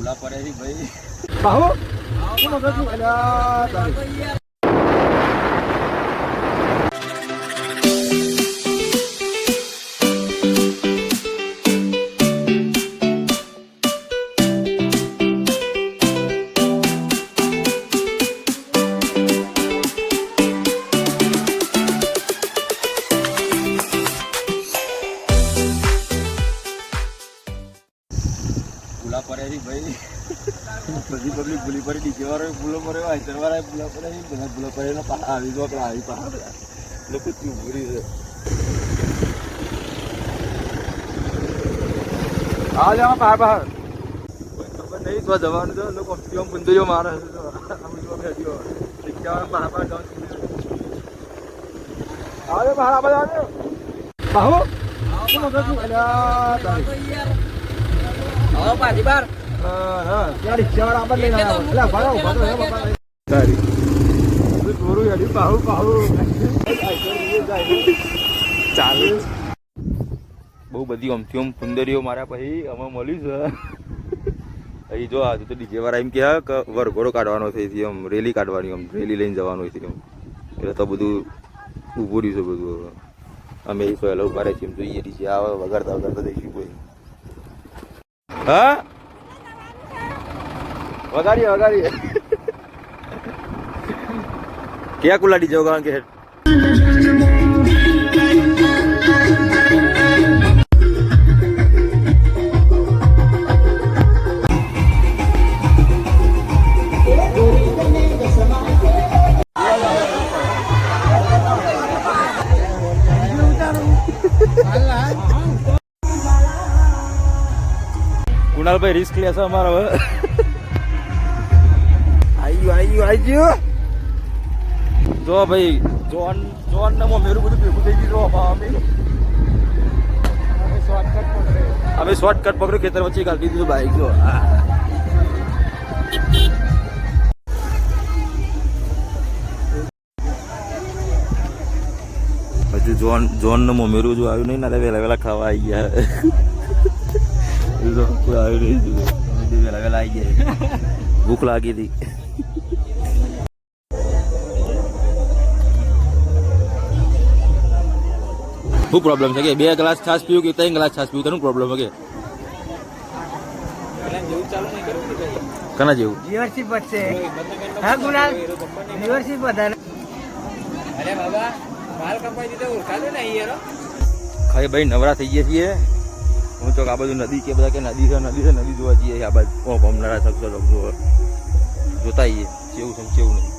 ભૂલા પડે ભાઈ બાહુ શું મગજ નું અલ્યા ભૂલા પડે ભાઈ બધી પબ્લિક ભૂલી પડી નીચે વાળો ભૂલો પડે વાયસર વાળા ભૂલા પડે બધા ભૂલા પડે એનો આવી ગયો આપણે આવી પા લોકો શું ભૂલી છે આ જાવ બહાર બહાર ખબર નહીં તો જવાનું તો લોકો કેમ બંધો મારે આવે બહાર આવે આવે બાહુ શું મગજ નું અલ્યા હવે પાછી બાર હા ત્યાં રિક્ષાવાળા આપણે લઈને આવ્યો એટલે ભાડો ભાડો હે બાપા તારી થોડું હેડી પાહુ પાહુ ચાલુ બહુ બધી અમથી આમ સુંદરીઓ મારા પછી અમે મળ્યું છે અહીં જો આ તો ડીજે વાળા એમ કહે કે વરઘોડો કાઢવાનો થઈ આમ રેલી કાઢવાની આમ રેલી લઈને જવાનું હોય એમ એટલે તો બધું ઊભું રહ્યું છે બધું હવે અમે એ પહેલાં ઉભા રહે છે એમ જોઈએ ડીજે આવે વગાડતા વગાડતા જઈશું કોઈ હા વગાડીએ વગાડીએ ક્યાં કુલા ડીજે વગાડવાનું કે કુણાલભાઈ રિસ્ક લેશે અમારો હવે આવ્યું જો ભાઈ જોન ને મેરું બધું ભેગું થઈ ગયું અમે શોર્ટકટ પકડ્યું ખેતર વચ્ચે કાઢી દીધું બાઈક જો હજુ જોન ને મેરું જો આવ્યું નહીં ના વહેલા વહેલા ખાવા આવી ગયા કોઈ આવ્યું નહીં વહેલા વહેલા આવી ગયા ભૂખ લાગી હતી શું પ્રોબ્લેમ છે કે 2 ગ્લાસ છાશ પીવું કે 3 ગ્લાસ છાશ પીવું તેનું પ્રોબ્લેમ છે કના જેવું વ્યુઅરશિપ વધશે હા ગુણાલ વ્યુઅરશિપ વધારે અરે બાબા બાલ કપાઈ દીધો ઓળખાતો ને યાર ખાઈ ભાઈ નવરા થઈ ગયા છીએ હું તો આ બાજુ નદી કે બધા કે નદી છે નદી જોવા જઈએ આ બાજુ કોમનારા શકશો જોતા આવીએ કેવું છે કેવું નહીં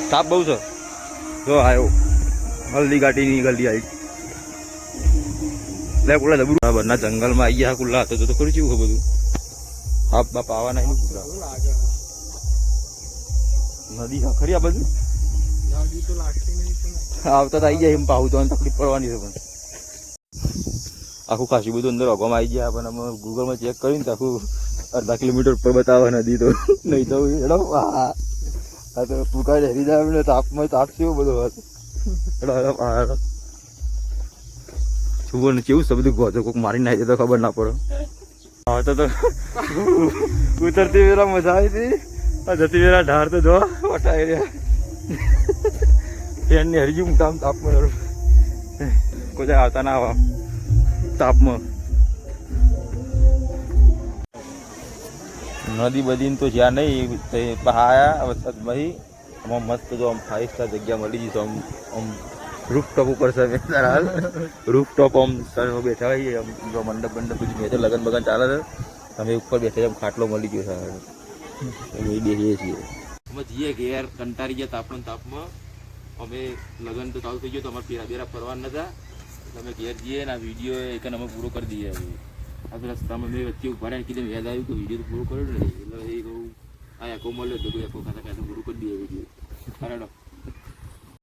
તાપ બહુ છે જો આવ્યો હલ્દી ગાડીની ગલ્દી આવી લે કુલા જબરું બરના જંગલમાં આવી ગયા કુલ્લા હતો તો ખરું કેવું બધું હાપ બાપ આવા નહીં કુલા નદી ખરી આ બધું આવતા તો આવી જાય એમ પાહુ તો તકલીફ પડવાની છે પણ આખું ખાસી બધું અંદર અગવામાં આવી ગયા પણ અમે ગૂગલમાં ચેક કરીને તો આખું 1/2 કિલોમીટર ઉપર બતાવે નદી તો નહીં તો એડો આ તો પૂકા હરી જાય ને તાપમાં તાપ કેવો બધો હતો જુઓ ને કેવું છે બધું ગોધો કોઈક મારી નાખી તો ખબર ના પડે હવે તો ઉતરતી વેલા મજા આવી હતી જતી વેલા ઢાર તો જો વટાઈ રહ્યા ફેનની હરી ગયું કામ તાપમાં કોઈ આવતા ના આવા તાપમાં નદી બદીને તો જ્યાં નહીં પહાયા વરસાદ ભાઈ આમાં મસ્ત જો આમ 5 સ્ટાર જગ્યા મળી જઈશું આમ રૂફટોપ ઉપર છે હાલ રૂફટોપ આમ બેઠા હોઈએ આમ જો મંડપ બધું મેં તો લગન બગન ચાલે છે અમે ઉપર બેઠા આમ ખાટલો મળી ગયો છે એ બેસીએ છીએ અમે જઈએ ઘેર કંટાળી ગયા તાપમાં અમે લગન તો ચાલુ થઈ ગયો તો અમારે ફેરા બેરા ફરવાના હતા અમે ઘેર જઈએ ને આ વિડીયો એક અમે પૂરો કરી દઈએ હવે રસ્તામાં મેં વચ્ચે ઉભા રહ્યા કીધું યાદ આવ્યું કે વિડીયો તો પૂરો કર્યો ને એટલે એ કહું આ એકો મળ્યો તો કોઈ એકો ખાતા પૂરું કરી દઈએ વિડીયો બરાબર